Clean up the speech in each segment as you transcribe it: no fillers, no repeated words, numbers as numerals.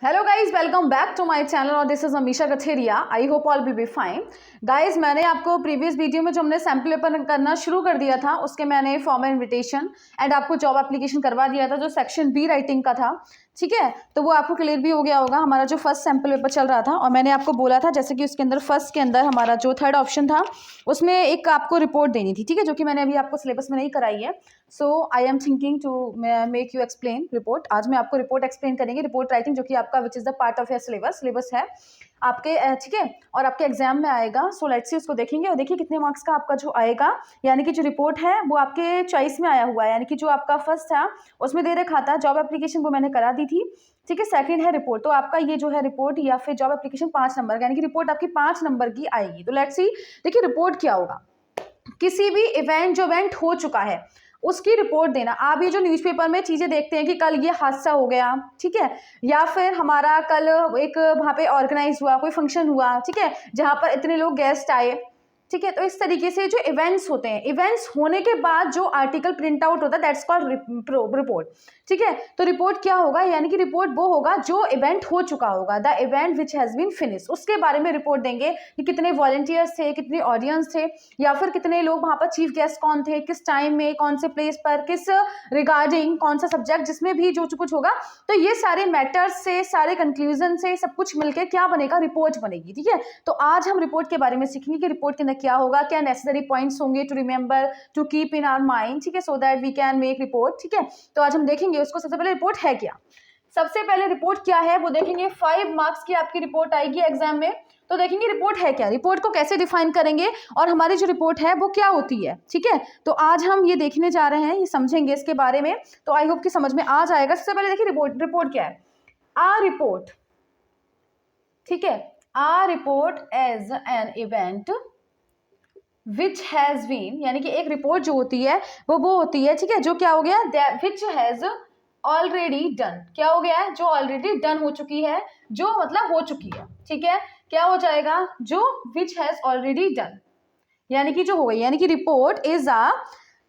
Hello guys, welcome back to my channel और this is Amisha Gatheria. I hope all be fine. Guys, मैंने आपको previous video में जो हमने सैम्पल पेपर करना शुरू कर दिया था उसके मैंने फॉर्मल इन्विटेशन एंड आपको जॉब एप्लीकेशन करवा दिया था जो सेक्शन बी राइटिंग का था। ठीक है, तो वो आपको क्लियर भी हो गया होगा। हमारा जो फर्स्ट सैम्पल पेपर चल रहा था और मैंने आपको बोला था जैसे कि उसके अंदर फर्स्ट के अंदर हमारा जो थर्ड ऑप्शन था उसमें एक आपको रिपोर्ट देनी थी। ठीक है, जो कि मैंने अभी आपको सिलेबस में नहीं कराई है। So I am thinking to make you explain report. आज मैं आपको रिपोर्ट एक्सप्लेन करेंगे, रिपोर्ट राइटिंग, जो कि आपका which is the part of your syllabus है आपके। ठीक है, और आपके एग्जाम में आएगा। सो लेट्स सी उसको देखेंगे और देखिए कितने मार्क्स का आपका जो आएगा। यानी कि जो रिपोर्ट है वो आपके चॉइस में आया हुआ है, यानी कि जो आपका फर्स्ट था उसमें दे रखा था जॉब एप्लीकेशन, वो मैंने करा दी थी। ठीक है, सेकंड है रिपोर्ट। तो आपका ये जो है रिपोर्ट या फिर जॉब एप्लीकेशन 5 नंबर का, यानी कि रिपोर्ट आपकी 5 नंबर की आएगी। तो लेट्स सी, देखिए रिपोर्ट क्या होगा। किसी भी इवेंट, जो इवेंट हो चुका है उसकी रिपोर्ट देना। आप ये जो न्यूज़पेपर में चीज़ें देखते हैं कि कल ये हादसा हो गया, ठीक है, या फिर हमारा कल एक वहाँ पे ऑर्गेनाइज हुआ, कोई फंक्शन हुआ, ठीक है, जहाँ पर इतने लोग गेस्ट आए। ठीक है, तो इस तरीके से जो इवेंट्स होते हैं, इवेंट्स होने के बाद जो आर्टिकल प्रिंट आउट होता है दैट्स कॉल्ड रिपोर्ट। ठीक है, तो रिपोर्ट क्या होगा, यानी कि रिपोर्ट वो होगा जो इवेंट हो चुका होगा, the event which has been finish. उसके बारे में रिपोर्ट देंगे कि कितने वॉलंटियर्स थे, कितने ऑडियंस थे, या फिर कितने लोग वहाँ पर, चीफ गेस्ट कौन थे, किस टाइम में, कौन से प्लेस पर, किस रिगार्डिंग, कौन सा सब्जेक्ट, जिसमें भी जो कुछ होगा। तो ये सारे मैटर्स से, सारे कंक्लूजन से सब कुछ मिलकर क्या बनेगा, रिपोर्ट बनेगी। ठीक है, तो आज हम रिपोर्ट के बारे में सीखेंगे कि रिपोर्ट के अंदर क्या होगा, क्या नेसेसरी पॉइंट्स होंगे to remember, to keep in our mind. ठीक है, so that we can make report. ठीक है, तो आज हम देखेंगे उसको। सबसे पहले रिपोर्ट है क्या, सबसे पहले रिपोर्ट क्या है वो देखेंगे। 5 मार्क्स की आपकी रिपोर्ट आएगी एग्जाम में। तो देखेंगे रिपोर्ट है क्या, रिपोर्ट को कैसे डिफाइन करेंगे और हमारी जो रिपोर्ट है वो क्या होती है। ठीक है, तो आज हम ये देखने जा रहे हैं, ये समझेंगे इसके बारे में। तो आई होप कि समझ में आ जाएगा। सबसे पहले देखिए रिपोर्ट क्या है। आ रिपोर्ट, ठीक है, a report as an event which has been, यानी कि एक रिपोर्ट जो होती है वो होती है, ठीक है, जो क्या हो गया, विच हैज ऑलरेडी डन। क्या हो गया है, जो ऑलरेडी डन हो चुकी है, जो मतलब हो चुकी है। ठीक है, क्या हो जाएगा, जो विच हैज ऑलरेडी डन, यानी कि जो हो गई, यानी कि रिपोर्ट इज अ,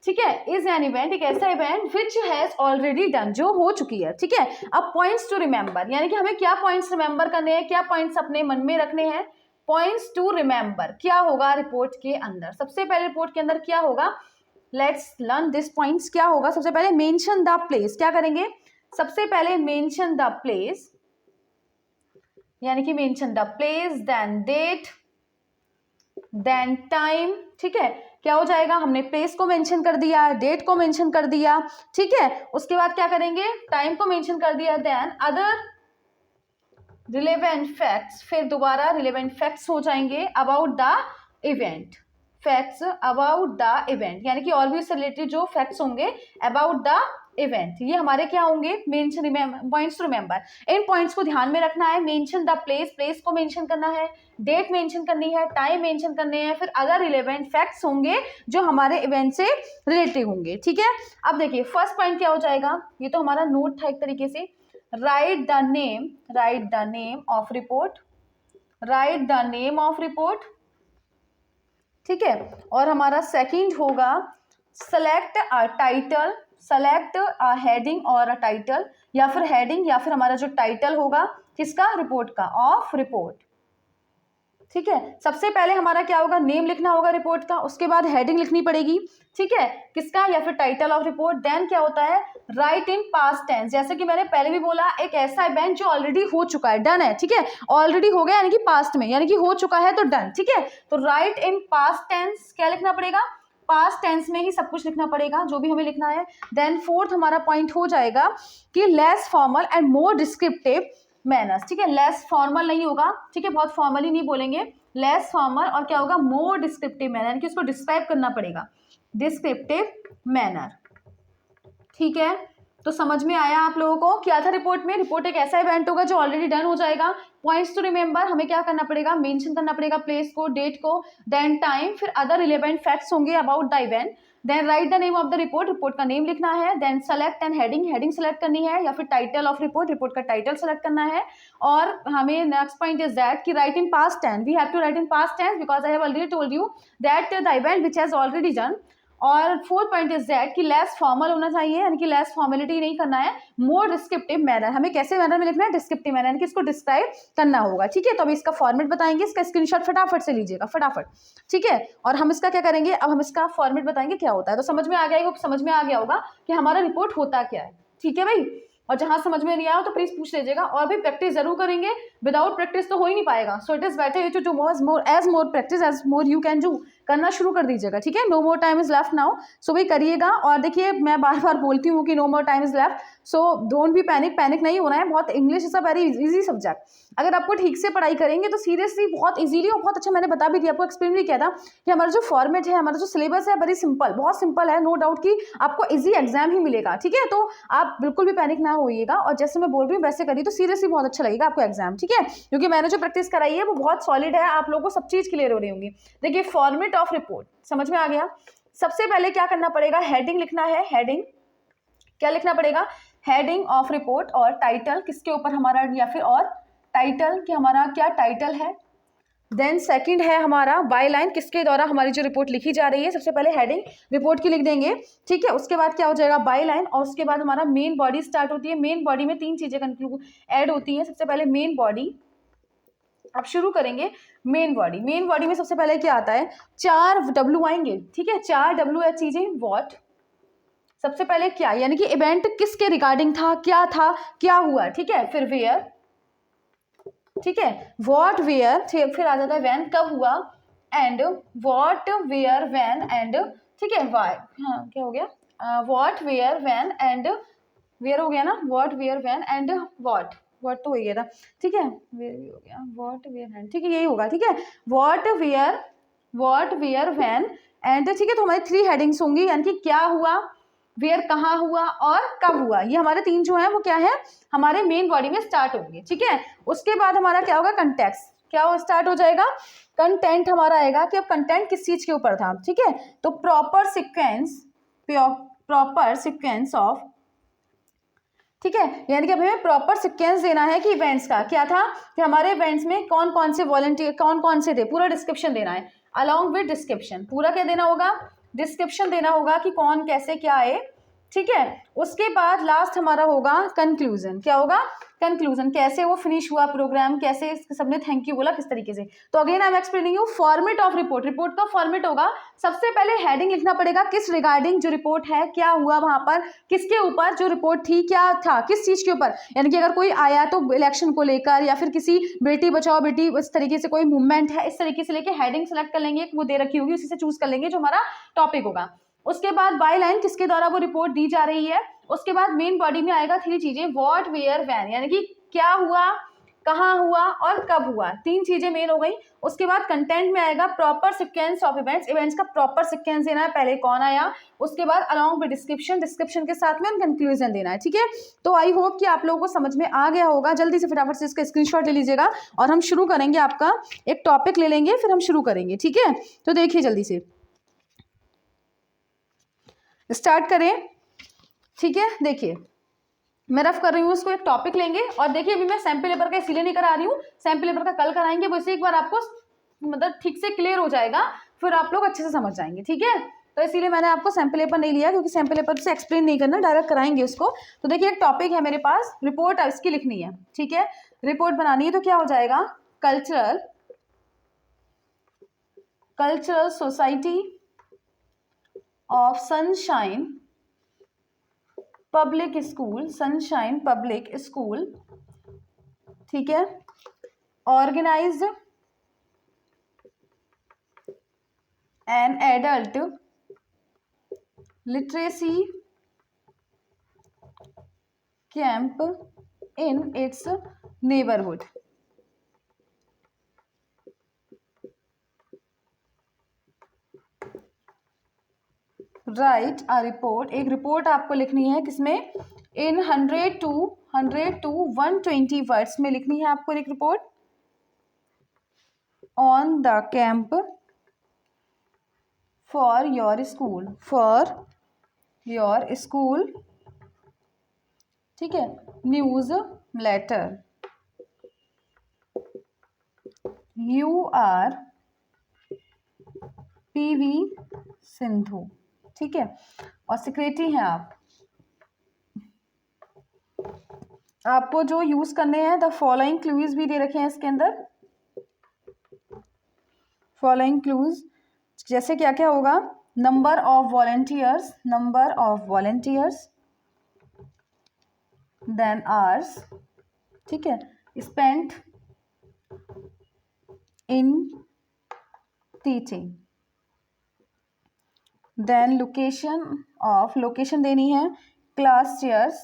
ठीक है, इज एन इवेंट, एक ऐसा event which has already done, जो हो चुकी है। ठीक है, अब पॉइंट्स टू रिमेंबर, यानी कि हमें क्या पॉइंट्स रिमेंबर करने हैं, क्या पॉइंट्स अपने मन में रखने हैं। पॉइंट्स टू रिमेंबर क्या होगा रिपोर्ट के अंदर, सबसे पहले रिपोर्ट के अंदर क्या होगा, लेट्स लर्न दिस पॉइंट्स। क्या होगा, सबसे पहले मेंशन द प्लेस, क्या करेंगे, सबसे पहले मेंशन द प्लेस, यानी कि mention the place, then date, then time. ठीक है, क्या हो जाएगा, हमने प्लेस को मेंशन कर दिया, डेट को मेंशन कर दिया, ठीक है, उसके बाद क्या करेंगे, टाइम को मेंशन कर दिया, देन अदर रिलेवेंट फैक्ट्स, फिर दोबारा रिलेवेंट फैक्ट्स हो जाएंगे about the event, facts about the event, यानी कि और भी उससे रिलेटेड जो फैक्ट्स होंगे अबाउट द इवेंट, ये हमारे क्या होंगे, मेंशन पॉइंट्स टू रिमेंबर। इन पॉइंट्स को ध्यान में रखना है। मेंशन द प्लेस, प्लेस को मेंशन करना है, डेट मेंशन करनी है, टाइम मेंशन करने हैं, फिर अदर रिलेवेंट फैक्ट्स होंगे जो हमारे इवेंट से रिलेटेड होंगे। ठीक है, अब देखिए फर्स्ट पॉइंट क्या हो जाएगा, ये तो हमारा नोट था एक तरीके से, right the name of report, right the name of report. ठीक है, और हमारा सेकंड होगा select a title, select a heading और अ टाइटल, या फिर हेडिंग या फिर हमारा जो टाइटल होगा किसका, रिपोर्ट का, ऑफ रिपोर्ट। ठीक है, सबसे पहले हमारा क्या होगा, नेम लिखना होगा रिपोर्ट का, उसके बाद हेडिंग लिखनी पड़ेगी, ठीक है, किसका, या फिर टाइटल ऑफ रिपोर्ट। देन क्या होता है, राइट इन पास्ट टेंस, जैसे कि मैंने पहले भी बोला, एक ऐसा इवेंट जो ऑलरेडी हो चुका है, डन है। ठीक है, ऑलरेडी हो गया यानी कि पास्ट में, यानी कि हो चुका है तो डन। ठीक है, तो राइट इन पास्ट टेंस, क्या लिखना पड़ेगा, पास्ट टेंस में ही सब कुछ लिखना पड़ेगा जो भी हमें लिखना है। देन फोर्थ हमारा पॉइंट हो जाएगा कि less formal and more descriptive manners. ठीक है, लेस फॉर्मल नहीं होगा, ठीक है, बहुत फॉर्मली नहीं बोलेंगे, लेस फॉर्मल, और क्या होगा, मोर डिस्क्रिप्टिव मैनर, यानी कि उसको डिस्क्राइब करना पड़ेगा, डिस्क्रिप्टिव मैनर। ठीक है, तो समझ में आया आप लोगों को क्या था रिपोर्ट में। रिपोर्ट एक ऐसा इवेंट होगा जो ऑलरेडी डन हो जाएगा। पॉइंट्स टू रिमेंबर, हमें क्या करना पड़ेगा, मेंशन करना पड़ेगा प्लेस को, डेट को, देन टाइम, फिर अदर रिलेवेंट फैक्ट्स होंगे about the event, then write the name of the report, report का नेम लिखना है, then select and heading, heading select करनी है, या फिर टाइटल ऑफ रिपोर्ट, रिपोर्ट का टाइटल सेलेक्ट करना है। और हमें नेक्स्ट पॉइंट इज दैट कि write in past tense, we have to write in past tense because I have already told you that the event which has already done, और fourth point is that कि less formal होना चाहिए, यानी कि less formality नहीं करना है, मोर descriptive manner, हमें कैसे मैनर में लिखना है, डिस्क्रिप्टिव मैनर, यानी कि इसको डिस्क्राइब करना होगा। ठीक है, तो अभी इसका फॉर्मेट बताएंगे, इसका स्क्रीनशॉट फटाफट से लीजिएगा, फटाफट। ठीक है, और हम इसका क्या करेंगे, अब हम इसका फॉर्मेट बताएंगे क्या होता है। तो समझ में आ गया, समझ में आ गया होगा कि हमारा रिपोर्ट होता क्या है। ठीक है भाई, और जहां समझ में नहीं आया तो प्लीज पूछ लीजिएगा, और भी प्रैक्टिस जरूर करेंगे, विदाउट प्रैक्टिस तो हो ही नहीं पाएगा। So it is better you to do more practice as more you can do, करना शुरू कर दीजिएगा। ठीक है, no more time is left now, so भाई करिएगा। और देखिए मैं बार बार बोलती हूँ कि no more time is left, so don't be panic, panic नहीं होना है। बहुत English is a very easy subject, अगर आपको ठीक से पढ़ाई करेंगे तो सीरियसली बहुत इजीली और बहुत अच्छा, मैंने बता भी दिया, आपको एक्सप्लेन भी किया था कि हमारा जो फॉर्मेट है, हमारा जो सिलेबस है, वेरी सिंपल, बहुत सिंपल है, नो डाउट कि आपको इजी एग्जाम ही मिलेगा। ठीक है, तो आप बिल्कुल भी पैनिक ना होइएगा, और जैसे मैं बोल रही हूँ वैसे करिए तो सीरियसली बहुत अच्छा लगेगा आपको एग्जाम। ठीक है, क्योंकि मैंने जो प्रैक्टिस कराई है वो बहुत सॉलिड है, आप लोगों को सब चीज क्लियर हो रही होंगी। देखिए फॉर्मेट ऑफ रिपोर्ट समझ में आ गया। सबसे पहले क्या करना पड़ेगा, हेडिंग लिखना है। हेडिंग क्या लिखना पड़ेगा, हेडिंग ऑफ रिपोर्ट, और टाइटल किसके ऊपर हमारा, या फिर और टाइटल कि हमारा क्या टाइटल है। देन सेकंड है हमारा बाय लाइन, किसके द्वारा हमारी जो रिपोर्ट लिखी जा रही है। सबसे पहले हेडिंग रिपोर्ट की लिख देंगे। ठीक है, उसके बाद क्या हो जाएगा, बाय लाइन, और उसके बाद हमारा मेन बॉडी स्टार्ट होती है। मेन बॉडी में तीन चीजें कंक्लूड ऐड होती हैं। सबसे पहले मेन बॉडी, अब शुरू करेंगे मेन बॉडी। मेन बॉडी में सबसे पहले क्या आता है, 4 W आएंगे। ठीक है, 4 W चीजें, व्हाट, सबसे पहले क्या, यानी कि इवेंट किसके रिगार्डिंग था, क्या था, क्या हुआ। ठीक है, फिर वेयर, ठीक है, व्हाट वेयर, फिर आ जाता है व्हेन, कब हुआ, and what where when and, ठीक है, व्हाई, हाँ क्या हो गया, what where when and, where हो गया ना, what where when and what, what तो हो गया था। ठीक है, वेयर भी हो गया, व्हाट वेयर एंड, ठीक है यही होगा। ठीक है, व्हाट वेयर व्हेन एंड, ठीक है, तो हमारी 3 हेडिंग्स होंगी, यानी कि क्या हुआ, वेयर कहाँ हुआ, और कब हुआ। ये हमारे 3 जो है वो क्या है, हमारे मेन बॉडी में स्टार्ट होंगे। ठीक है, उसके बाद हमारा क्या होगा, कंटेक्स्ट, क्या हो स्टार्ट हो जाएगा, कंटेंट हमारा आएगा कि अब कंटेंट किस चीज के ऊपर था। ठीक है, तो प्रॉपर सिक्वेंस ऑफ, ठीक है, यानी कि अब हमें प्रॉपर सिक्वेंस देना है कि इवेंट्स का क्या था, कि हमारे इवेंट्स में कौन कौन से वॉलंटियर, कौन कौन से थे, पूरा डिस्क्रिप्शन देना है। अलॉन्ग विद डिस्क्रिप्शन, पूरा क्या देना होगा, डिस्क्रिप्शन देना होगा कि कौन कैसे क्या है। ठीक है, उसके बाद लास्ट हमारा होगा कंक्लूजन। क्या होगा, कंक्लूजन, कैसे वो फिनिश हुआ प्रोग्राम, कैसे सबने थैंक यू बोला, किस तरीके से। तो again I am explaining you format of report. Report का फॉर्मेट होगा, सबसे पहले हेडिंग लिखना पड़ेगा, किस रिगार्डिंग जो रिपोर्ट है, क्या हुआ वहां पर, किसके ऊपर जो रिपोर्ट थी, क्या था, किस चीज के ऊपर, यानी कि अगर कोई आया तो इलेक्शन को लेकर, या फिर किसी बेटी बचाओ बेटी इस तरीके से कोई मूवमेंट है, इस तरीके से लेके हेडिंग सेलेक्ट कर लेंगे, वो दे रखी होगी, उसी से चूज कर लेंगे जो हमारा टॉपिक होगा। उसके बाद बाय लाइन, किसके द्वारा वो रिपोर्ट दी जा रही है। उसके बाद मेन बॉडी में आएगा 3 चीजें, व्हाट वेयर व्हेन, यानी कि क्या हुआ, कहाँ हुआ और कब हुआ, 3 चीजें मेन हो गई। उसके बाद कंटेंट में आएगा proper sequence of events, events का प्रॉपर सिक्वेंस देना है, पहले कौन आया, उसके बाद अलॉन्ग विद डिस्क्रिप्शन, डिस्क्रिप्शन के साथ में कंक्लूजन देना है। ठीक है, तो आई होप कि आप लोगों को समझ में आ गया होगा। जल्दी से फटाफट से इसका स्क्रीनशॉट ले लीजिएगा, और हम शुरू करेंगे, आपका एक टॉपिक ले लेंगे, फिर हम शुरू करेंगे। ठीक है, तो देखिए जल्दी से स्टार्ट करें। ठीक है, देखिए मैं रफ कर रही हूँ उसको, एक टॉपिक लेंगे, और देखिए अभी मैं सैंपल पेपर का इसीलिए नहीं करा रही हूँ, सैंपल पेपर का कल कराएंगे, वैसे एक बार आपको मतलब ठीक से क्लियर हो जाएगा, फिर आप लोग अच्छे से समझ जाएंगे। ठीक है, तो इसीलिए मैंने आपको सैंपल पेपर नहीं लिया, क्योंकि सैंपल पेपर से एक्सप्लेन नहीं करना, डायरेक्ट कराएंगे उसको। तो देखिए एक टॉपिक है मेरे पास, रिपोर्ट इसकी लिखनी है। ठीक है, रिपोर्ट बनानी है, तो क्या हो जाएगा, cultural society of Sunshine public school, Sunshine public school. ठीक है, organised an adult literacy camp in its neighbourhood. Write a report, एक रिपोर्ट आपको लिखनी है, किसमें, इन 100 to 120 वर्ड्स में लिखनी है आपको एक report, on the camp for your school, ठीक है, newsletter, you are PV Sindhu. ठीक है, और सेक्रेटरी हैं आप। आपको जो यूज करने हैं द फॉलोइंग क्लूज भी दे रखे हैं इसके अंदर। फॉलोइंग क्लूज जैसे क्या क्या होगा, number of volunteers, number of volunteers, then hours, ठीक है, spent in teaching, then location of, location देनी है class chairs,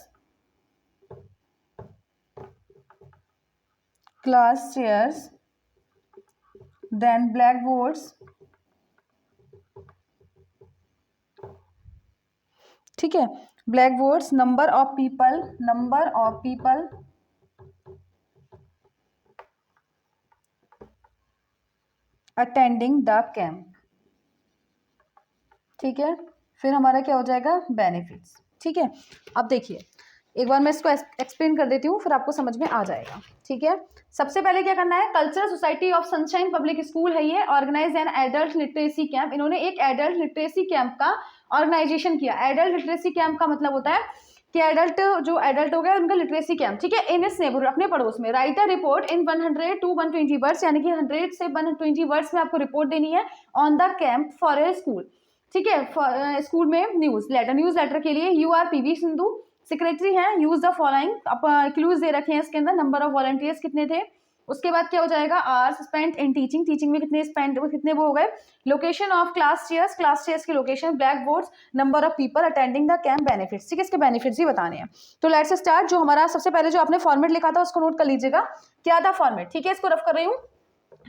class chairs, then blackboards, ठीक है, blackboards, number of people, number of people, attending the camp, ठीक है। फिर हमारा क्या हो जाएगा, बेनिफिट्स, ठीक है। अब देखिए एक बार मैं इसको एक्सप्लेन कर देती हूँ, फिर आपको समझ में आ जाएगा, ठीक है। सबसे पहले क्या करना है, cultural society of Sunshine public school है ये, organise an adult literacy camp. इन्होंने एक एडल्ट लिटरेसी कैंप का ऑर्गेनाइजेशन किया। एडल्ट लिटरेसी कैंप का मतलब होता है कि एडल्ट जो एडल्ट हो गया उनका लिटरेसी कैंप, ठीक है, इन इस नेबरहुड, अपने पड़ोस में। Right a report in 100 to 120 words, यानी कि 100 से 120 वर्ड्स में आपको रिपोर्ट देनी है on the camp for a school, ठीक है। स्कूल में न्यूज लेटर के लिए you are PV Sindhu secretary हैं। यूज द फॉलोइंग, क्लूज दे रखे हैं इसके अंदर, नंबर ऑफ वॉलंटियर्स कितने थे, उसके बाद क्या हो जाएगा, hours spent in teaching, teaching में कितने स्पेंड, कितने वो हो गए, location of class chairs, class chairs की लोकेशन, blackboards, number of people attending the camp, benefits, ठीक है, इसके बेनिफिट्स ही बताने हैं। तो लेट्स स्टार्ट। जो हमारा सबसे पहले जो आपने फॉर्मेट लिखा था उसको नोट कर लीजिएगा, क्या था फॉर्मेट, ठीक है, इसको रफ कर रही हूँ।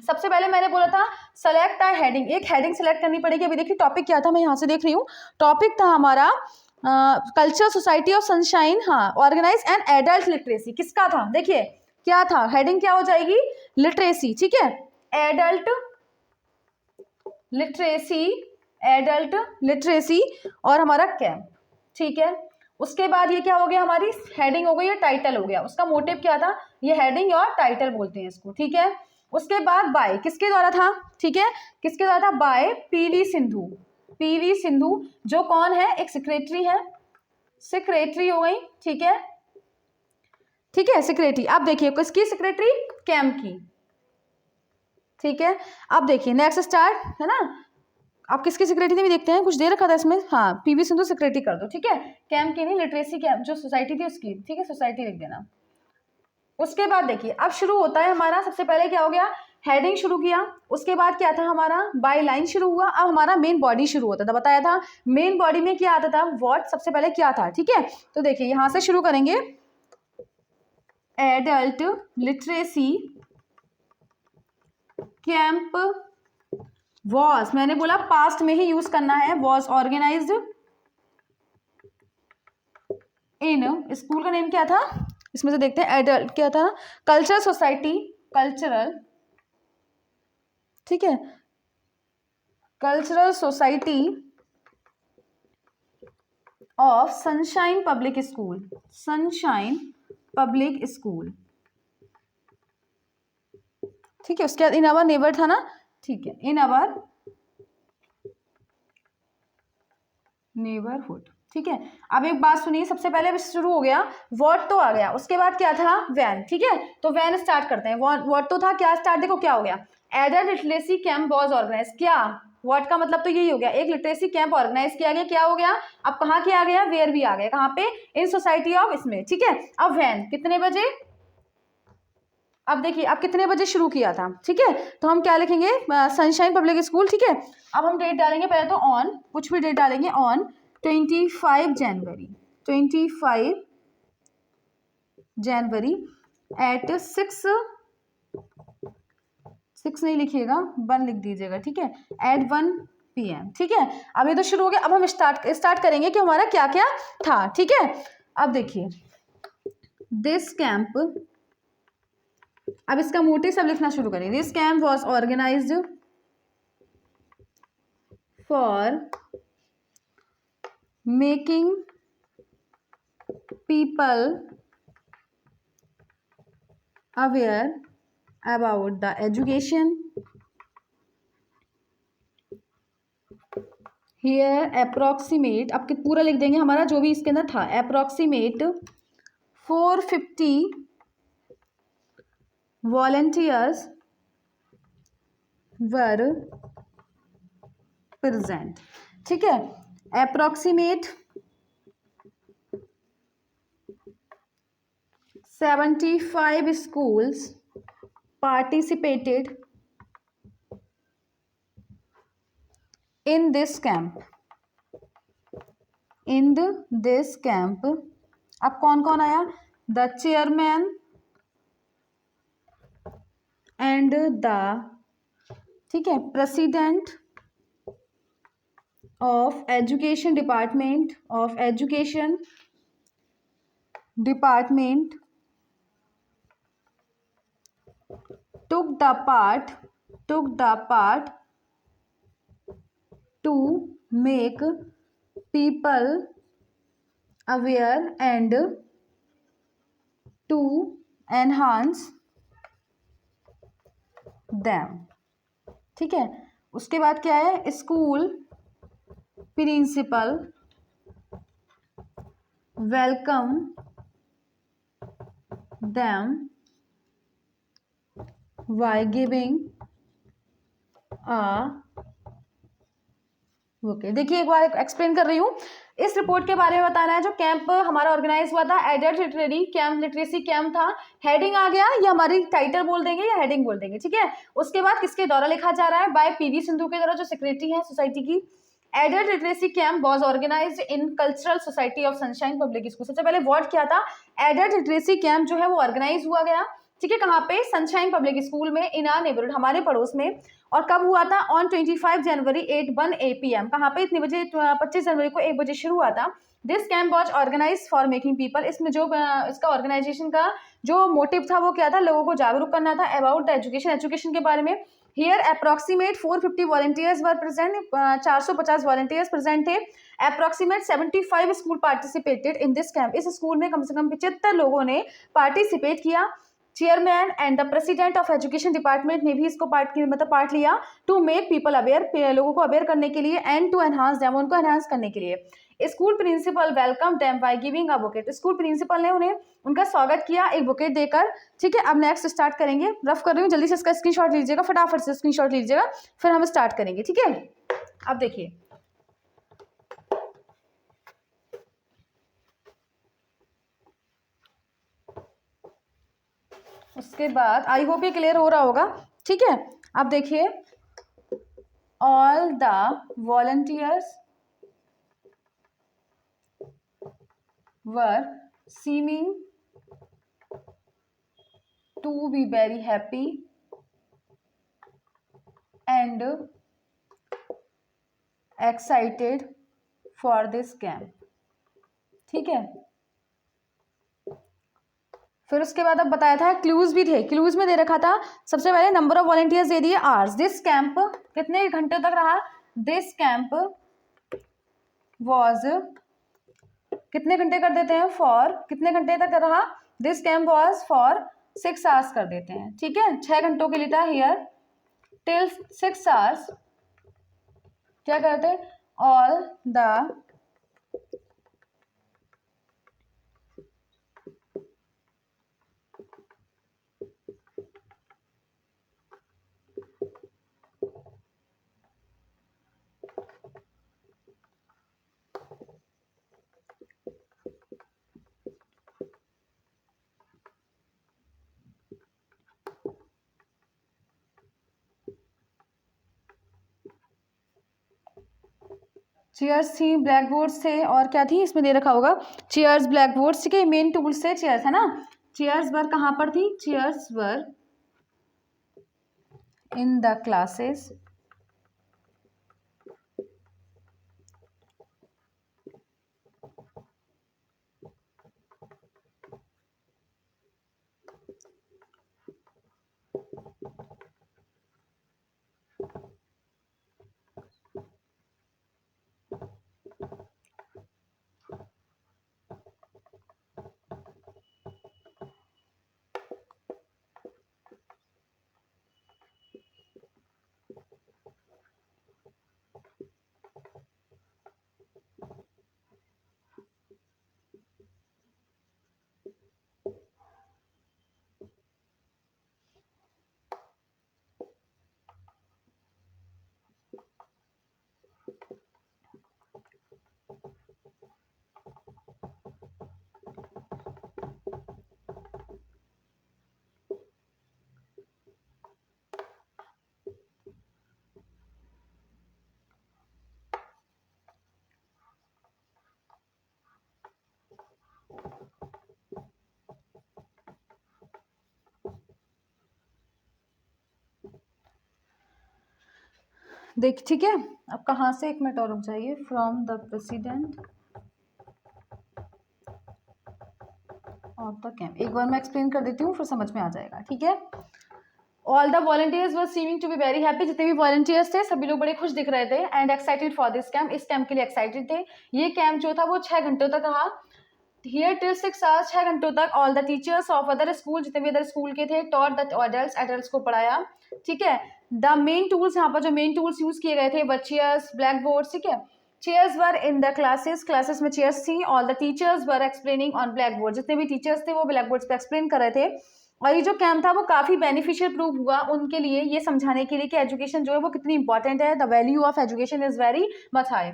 सबसे पहले मैंने बोला था सेलेक्ट अ हेडिंग, एक हेडिंग सेलेक्ट करनी पड़ेगी। अभी देखिए टॉपिक क्या था, मैं यहाँ से देख रही हूँ, टॉपिक था हमारा कल्चरल सोसाइटी ऑफ सनशाइन, हाँ, ऑर्गेनाइज एंड एडल्ट लिटरेसी, किसका था, देखिए क्या था, हेडिंग क्या हो जाएगी, लिटरेसी, ठीक है, एडल्ट लिटरेसी, एडल्ट लिटरेसी, और हमारा कैंप, ठीक है। उसके बाद ये क्या हो गया, हमारी हेडिंग हो गई, ये टाइटल हो गया, उसका मोटिव क्या था, ये हेडिंग और टाइटल बोलते हैं इसको, ठीक है। उसके बाद बाय किसके द्वारा था, ठीक है, किसके द्वारा था, bye PV Sindhu, PV Sindhu जो कौन है, एक सेक्रेटरी है, सेक्रेटरी हो गई, ठीक है, ठीक है, सेक्रेटरी। अब देखिए किसकी सेक्रेटरी, कैंप की, ठीक है। अब देखिए नेक्स्ट स्टार्ट है ना, आप किसकी सेक्रेटरी भी देखते हैं, कुछ दे रखा था इसमें, हाँ, पीवी सिंधु सेक्रेटरी कर दो, ठीक है, कैंप की नहीं, लिटरेसी कैंप जो सोसाइटी थी उसकी, ठीक है, सोसाइटी लिख देना। उसके बाद देखिए अब शुरू होता है हमारा, सबसे पहले क्या हो गया, हेडिंग शुरू किया, उसके बाद क्या था हमारा, बाय लाइन शुरू हुआ, अब हमारा मेन बॉडी शुरू होता था, बताया था मेन बॉडी में क्या आता था, व्हाट सबसे पहले क्या था, ठीक है। तो देखिए यहां से शुरू करेंगे, एडल्ट लिटरेसी कैंप वॉज, मैंने बोला पास्ट में ही यूज करना है, वॉज ऑर्गेनाइज्ड इन, स्कूल का नेम क्या था, इसमें से देखते हैं, एडल्ट क्या था, कल्चरल सोसाइटी, कल्चरल, ठीक है, cultural society of Sunshine public school, Sunshine public school, ठीक है। उसके बाद इन आवर नेबर था ना, ठीक है, इन आवर नेबरहुड, ठीक है। अब एक बात सुनिए, सबसे पहले शुरू हो गया, व्हाट तो आ गया, उसके बाद क्या था, वैन, ठीक है, तो वैन स्टार्ट करते हैं, व्हाट तो था, क्या स्टार्ट, देखो क्या हो गया, adult literacy camp was organise, क्या, व्हाट का मतलब तो यही हो गया, एक लिटरेसी कैंप ऑर्गेनाइज किया गया, क्या हो गया, अब कहाँ किया आ गया, वेयर भी आ गया, कहाँ पे, इन सोसाइटी ऑफ इसमें, ठीक है। अब वैन कितने बजे, अब देखिए अब कितने बजे शुरू किया था, ठीक है, तो हम क्या लिखेंगे, सनशाइन पब्लिक स्कूल, ठीक है। अब हम डेट डालेंगे, पहले तो ऑन, कुछ भी डेट डालेंगे, ऑन 25 जनवरी, 25 जनवरी एट 6 नहीं लिखिएगा, 1 लिख दीजिएगा, ठीक है, एट 1 PM, ठीक है। अब ये तो शुरू हो गया, अब हम स्टार्ट करेंगे कि हमारा क्या क्या था, ठीक है। अब देखिए दिस कैंप, अब इसका मोटिव सब लिखना शुरू करें, this camp was organised for making people aware about the education, here approximate, आपके पूरा लिख देंगे हमारा जो भी इसके अंदर था, अप्रोक्सीमेट 450 वॉलंटियर्स वर प्रेजेंट। ठीक है, approximate 75 schools participated in this camp। In this camp अब कौन कौन आया, द चेयरमैन एंड द, ठीक है, president of education department, of education department took the part to make people aware and to enhance them। ठीक है, उसके बाद क्या है, school principal welcome them by giving a, okay देखिए एक बार एक्सप्लेन कर रही हूँ। इस रिपोर्ट के बारे में बताना है जो कैंप हमारा ऑर्गेनाइज हुआ था, adult literary camp, literacy camp था। हेडिंग आ गया, ये हमारी टाइटल बोल देंगे या हेडिंग बोल देंगे, ठीक है। उसके बाद किसके द्वारा लिखा जा रहा है, बाय पीवी सिंधु के द्वारा, जो सेक्रेटरी है सोसाइटी की। Adult literacy camp was organised in cultural society of Sunshine public school. सबसे पहले वर्ड क्या था, एडल्ट लिटरेसी कैंप जो है वो ऑर्गेनाइज हुआ गया, ठीक है, कहाँ पे, सनशाइन पब्लिक स्कूल में, इन आर नेबरहुड, हमारे पड़ोस में। और कब हुआ था, ऑन 25 जनवरी 8:01 AM, कहाँ पे, इतने बजे, 25 जनवरी को 1 बजे शुरू हुआ था। This camp was organise for making people, इसमें जो इसका ऑर्गेनाइजेशन का जो मोटिव था वो क्या था, लोगों को जागरूक करना था अबाउट द एजुकेशन, एजुकेशन के बारे में। Here approximate 450 volunteers were present, 450 volunteers present थे। Approximate 75 school participated in this camp, इस स्कूल में कम से कम 75 लोगों ने पार्टिसिपेट किया। Chairman and the president of education department ने भी इसको पार्ट लिया, टू मेक पीपल अवेयर, लोगों को अवेयर करने के लिए, एंड टू एनहांस देम, उनको एनहांस करने के लिए। School principal welcome them by giving a bouquet, school principal ने उन्हें उनका स्वागत किया एक बुकेट देकर। ठीक है, अब नेक्स्ट स्टार्ट करेंगे, रफ कर रही हूँ, जल्दी से इसका स्क्रीनशॉट लीजिएगा, फटाफट से स्क्रीनशॉट लीजिएगा, फिर हम स्टार्ट करेंगे, ठीक है। अब देखिए उसके बाद आई होप ये क्लियर हो रहा होगा, ठीक है। अब देखिए, all the volunteers were seeming to be very happy and excited for this camp, ठीक है। फिर उसके बाद अब बताया था, क्लूज भी थे, क्लूज में दे रखा था सबसे पहले नंबर ऑफ वॉलंटियर्स दे दिए, आवर्स, दिस कैंप कितने घंटे तक रहा, दिस कैंप वॉज, कितने घंटे कर देते हैं, फॉर, कितने घंटे तक रहा, this camp was for 6 hours कर देते हैं, ठीक है, 6 घंटों के लिए था। हियर टिल 6 आवर्स क्या करते हैं, ऑल द चेयर्स थी, ब्लैक बोर्ड्स थे, और क्या थी इसमें दे रखा होगा, चेयर्स, ब्लैक बोर्ड्स, ठीक है, मेन टूल्स से चेयर्स है ना। चेयर्स वर कहाँ पर थी, chairs were in the classes देख ठीक है, अब कहाँ से, एक मिनट और रुक जाइए। From the president of the camp, एक बार मैं एक्सप्लेन कर देती हूँ फिर समझ में आ जाएगा, ठीक है। All the volunteers were seeming to be very happy, जितने भी वॉलंटियर्स थे सभी लोग बड़े खुश दिख रहे थे, and excited for this camp, इस कैंप के लिए एक्साइटेड थे। ये कैंप जो था वो 6 घंटों तक रहा। हियर टिल 6 आवर्स, 6 घंटों तक। All the teachers of other school, जितने भी अदर स्कूल के थे, टॉट द एडल्ट्स, एडल्ट्स को पढ़ाया, ठीक है। द मेन टूल्स, यहाँ पर जो मेन टूल्स यूज किए गए थे, चेयर्स, ब्लैक बोर्ड, ठीक है। Chairs were in the classes, classes में चेयर्स थी। All the teachers were explaining on black board, जितने भी टीचर्स थे वो ब्लैक बोर्ड पे एक्सप्लेन कर रहे थे। और ये जो कैंप था वो काफी बेनिफिशियल प्रूव हुआ उनके लिए, ये समझाने के लिए कि एजुकेशन जो है वो कितनी इंपॉर्टेंट है। The value of education is very much high.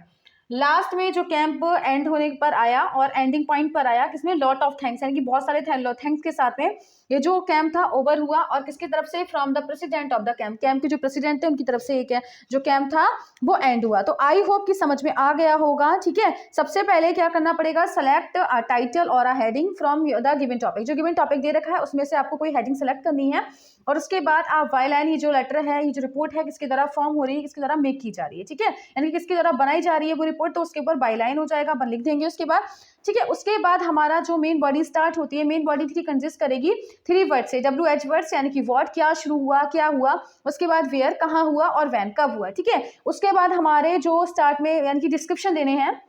Last में जो कैंप एंड होने पर आया और एंडिंग पॉइंट पर आया, किसमें, लॉट ऑफ थैंक्स, यानी कि बहुत सारे थैंक्स के साथ में ये जो कैंप था ओवर हुआ। और किसकी तरफ से, from the president of the camp, camp के जो प्रेसिडेंट थे उनकी तरफ से एक जो कैंप था वो एंड हुआ। तो आई होप कि समझ में आ गया होगा, ठीक है। सबसे पहले क्या करना पड़ेगा, सेलेक्ट अ टाइटल और अ heading from the given topic, जो गिवन टॉपिक दे रखा है उसमें से आपको कोई हेडिंग सेलेक्ट करनी है। और उसके बाद आप वाई लाइन, ये जो लेटर है, ये जो रिपोर्ट है, किसके द्वारा फॉर्म हो रही है, किसके द्वारा मेक की जा रही है, ठीक है, यानी कि किसके द्वारा बनाई जा रही है वो रिपोर्ट, तो उसके ऊपर बाई लाइन हो जाएगा, अपन लिख देंगे उसके बाद, ठीक है। उसके बाद हमारा जो मेन बॉडी स्टार्ट होती है, मेन बॉडी 3 कंसिस्ट करेगी 3 वर्ड से, WH वर्ड्स, यानी कि व्हाट, क्या शुरू हुआ, क्या हुआ, उसके बाद वेयर, कहाँ हुआ, और व्हेन, कब हुआ, ठीक है। उसके बाद हमारे जो स्टार्ट में यानी कि डिस्क्रिप्शन देने हैं,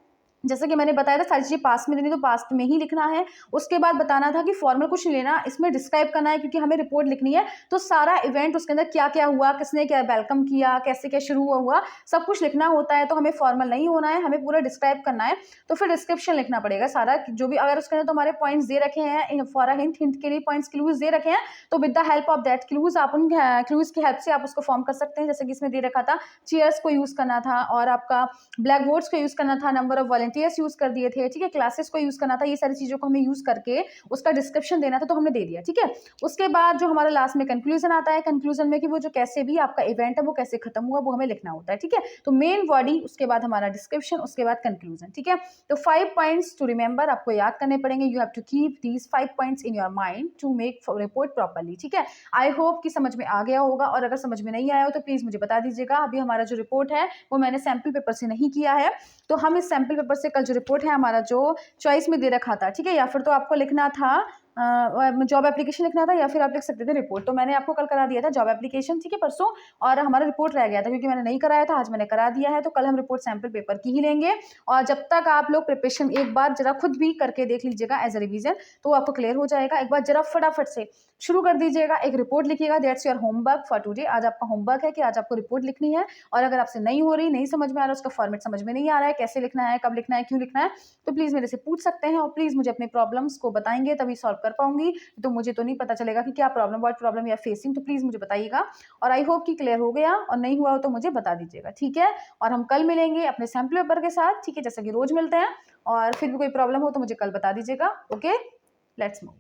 जैसे कि मैंने बताया था सारी चीजें पास्ट में देनी, तो पास्ट में ही लिखना है। उसके बाद बताना था कि फॉर्मल कुछ नहीं लेना, इसमें डिस्क्राइब करना है, क्योंकि हमें रिपोर्ट लिखनी है, तो सारा इवेंट उसके अंदर क्या क्या हुआ, किसने क्या वेलकम किया, कैसे क्या शुरू हुआ, सब कुछ लिखना होता है। तो हमें फॉर्मल नहीं होना है, हमें पूरा डिस्क्राइब करना है। तो फिर डिस्क्रिप्शन लिखना पड़ेगा सारा, जो भी अगर उसके अंदर तो हमारे पॉइंट्स दे रखे हैं फॉर अ हिंट, हिंट के लिए पॉइंट्स, क्लूज दे रखे हैं, तो with the help of that clues आप उन क्लूज की हेल्प से आप उसको फॉर्म कर सकते हैं। जैसे कि इसमें दे रखा था चेयर्स को यूज करना था, और आपका ब्लैक बोर्ड्स को यूज करना था, नंबर ऑफ वॉलंटियर्स यूज कर दिए थे, ठीक है, क्लासेस को यूज करना था, ये सारी चीजों को हमें यूज करके उसका डिस्क्रिप्शन देना था, तो हमने दे दिया, ठीक है। उसके बाद जो हमारा लास्ट में कंक्लूजन आता है, कंक्लूजन में कि वो जो कैसे भी आपका इवेंट है वो कैसे खत्म हुआ वो हमें लिखना होता है, ठीक है। तो मेन बॉडी, उसके बाद हमारा डिस्क्रिप्शन, उसके बाद कंक्लूजन, ठीक है। तो 5 पॉइंट्स टू रिमेंबर आपको याद करने पड़ेंगे। You have to keep these 5 points in your mind to make report properly, ठीक है। आई होप कि समझ में आ गया होगा, और अगर समझ में नहीं आया हो तो प्लीज मुझे बता दीजिएगा। अभी हमारा जो रिपोर्ट है वो मैंने सैम्पल पेपर से नहीं किया है, तो हम इस सैम्पल पेपर से कल जो रिपोर्ट है हमारा जो चॉइस में दे रखा था, ठीक है, या फिर तो आपको लिखना था जॉब एप्लीकेशन लिखना था, या फिर आप लिख सकते थे रिपोर्ट। तो मैंने आपको कल करा दिया था जॉब एप्लीकेशन, ठीक है, परसों, और हमारा रिपोर्ट रह गया था क्योंकि मैंने नहीं कराया था, आज मैंने करा दिया है। तो कल हम रिपोर्ट सैम्पल पेपर की ही लेंगे, और जब तक आप लोग प्रिपरेशन एक बार जरा खुद भी करके देख लीजिएगा एज अ रिवीजन, तो आपको क्लियर हो जाएगा। एक बार जरा फटाफट से शुरू कर दीजिएगा, एक रिपोर्ट लिखिएगा, that's your homework for today. आज आपका होमवर्क है कि आज आपको रिपोर्ट लिखनी है, और अगर आपसे नहीं हो रही, नहीं समझ में आ रहा, उसका फॉर्मेट समझ में नहीं आ रहा है, कैसे लिखना है, कब लिखना है, क्यों लिखना है, तो प्लीज मेरे से पूछ सकते हैं, और प्लीज मुझे अपने प्रॉब्लम्स को बताएंगे, तभी सॉल्व कर पाऊंगी। तो मुझे तो नहीं पता चलेगा कि क्या प्रॉब्लम, व्हाट प्रॉब्लम या फेसिंग, तो प्लीज मुझे बताइएगा। और आई होप कि क्लियर हो गया, और नहीं हुआ हो तो मुझे बता दीजिएगा, ठीक है। और हम कल मिलेंगे अपने सैम्पल पेपर के साथ, ठीक है, जैसा कि रोज मिलते हैं। और फिर भी कोई प्रॉब्लम हो तो मुझे कल बता दीजिएगा। Okay, let's move.